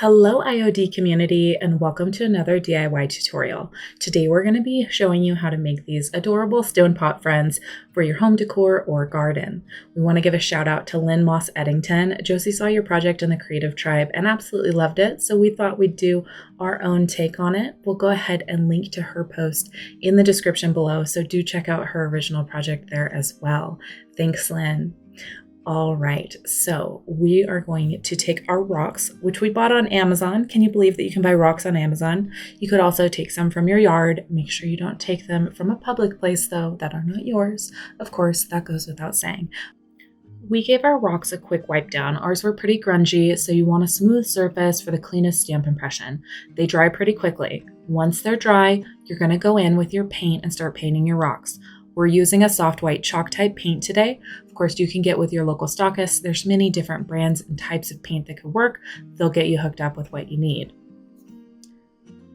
Hello IOD community and welcome to another DIY tutorial. Today we're going to be showing you how to make these adorable stone pot friends for your home decor or garden. We want to give a shout out to Lynn Moss Eddington. Josie saw your project in the Creative Tribe and absolutely loved it, so we thought we'd do our own take on it. We'll go ahead and link to her post in the description below, so do check out her original project there as well. Thanks, Lynn. All right, so we are going to take our rocks, which we bought on Amazon. Can you believe that you can buy rocks on Amazon? You could also take some from your yard. Make sure you don't take them from a public place, though, that are not yours. Of course, that goes without saying. We gave our rocks a quick wipe down. Ours were pretty grungy, so you want a smooth surface for the cleanest stamp impression. They dry pretty quickly. Once they're dry, you're going to go in with your paint and start painting your rocks. We're using a soft white chalk type paint today. Of course, you can get with your local stockist. There's many different brands and types of paint that could work. They'll get you hooked up with what you need.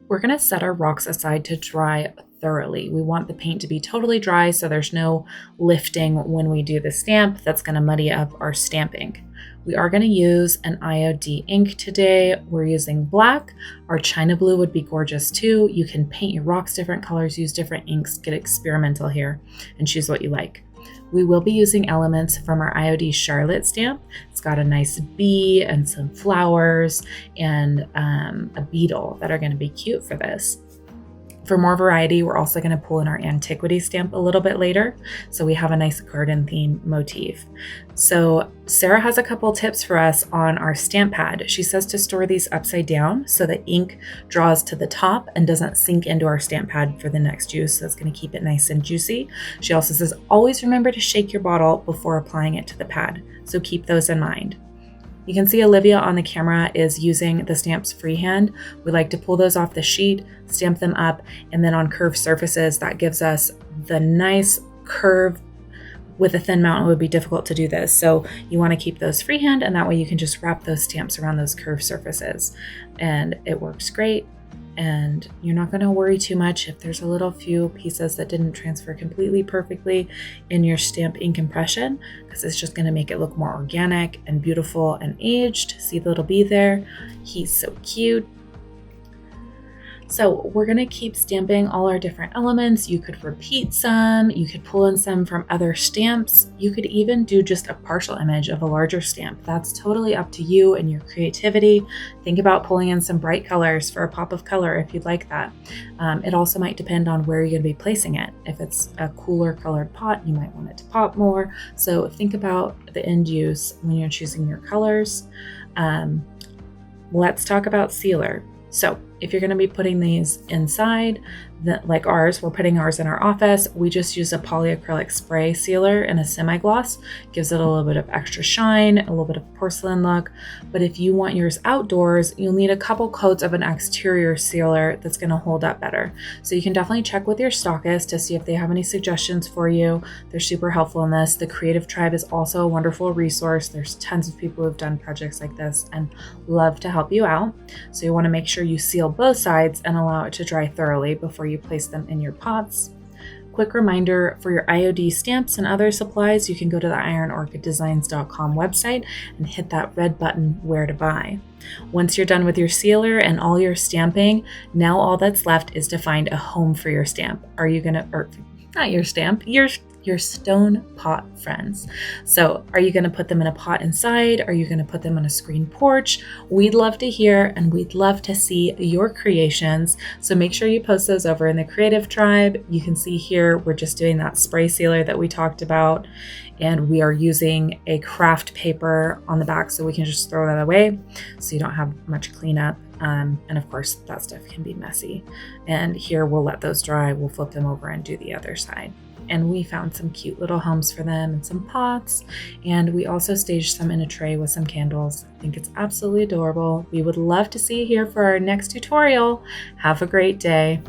We're going to set our rocks aside to dry thoroughly. We want the paint to be totally dry so there's no lifting when we do the stamp that's going to muddy up our stamp ink. We are going to use an IOD ink today. We're using black. Our China blue would be gorgeous too. You can paint your rocks different colors, use different inks, get experimental here, and choose what you like. We will be using elements from our IOD Charlotte stamp. It's got a nice bee and some flowers and a beetle that are going to be cute for this. For more variety, we're also going to pull in our Antiquities stamp a little bit later, so we have a nice garden theme motif. So Sarah has a couple tips for us on our stamp pad. She says to store these upside down so the ink draws to the top and doesn't sink into our stamp pad for the next use. So that's going to keep it nice and juicy. She also says always remember to shake your bottle before applying it to the pad, so keep those in mind. You can see Olivia on the camera is using the stamps freehand. We like to pull those off the sheet, stamp them up, and then on curved surfaces, that gives us the nice curve. With a thin mount, it would be difficult to do this. So you want to keep those freehand, and that way you can just wrap those stamps around those curved surfaces. And it works great. And you're not going to worry too much if there's a little few pieces that didn't transfer completely perfectly in your stamp ink impression, because it's just going to make it look more organic and beautiful and aged. See the little bee there? He's so cute. So we're going to keep stamping all our different elements. You could repeat some, you could pull in some from other stamps. You could even do just a partial image of a larger stamp. That's totally up to you and your creativity. Think about pulling in some bright colors for a pop of color if you'd like that. It also might depend on where you're going to be placing it. If it's a cooler colored pot, you might want it to pop more. So think about the end use when you're choosing your colors. Let's talk about sealer. So if you're going to be putting these inside, like ours, we're putting ours in our office. We just use a polyacrylic spray sealer in a semi-gloss. Gives it a little bit of extra shine, a little bit of porcelain look. But if you want yours outdoors, you'll need a couple coats of an exterior sealer that's going to hold up better. So you can definitely check with your stockist to see if they have any suggestions for you. They're super helpful in this. The Creative Tribe is also a wonderful resource. There's tons of people who have done projects like this and love to help you out. So you want to make sure you seal both sides and allow it to dry thoroughly before you place them in your pots. Quick reminder, for your IOD stamps and other supplies, you can go to the ironorchiddesigns.com website and hit that red button, where to buy. Once you're done with your sealer and all your stamping, now all that's left is to find a home for your stamp. Are you gonna, or not your stamp, your stone pot friends. So are you going to put them in a pot inside? Are you going to put them on a screen porch? We'd love to hear and we'd love to see your creations. So make sure you post those over in the Creative Tribe. You can see here we're just doing that spray sealer that we talked about, and we are using a craft paper on the back so we can just throw that away so you don't have much cleanup. And of course that stuff can be messy. And here we'll let those dry. We'll flip them over and do the other side. And we found some cute little homes for them and some pots. And we also staged some in a tray with some candles. I think it's absolutely adorable. We would love to see you here for our next tutorial. Have a great day.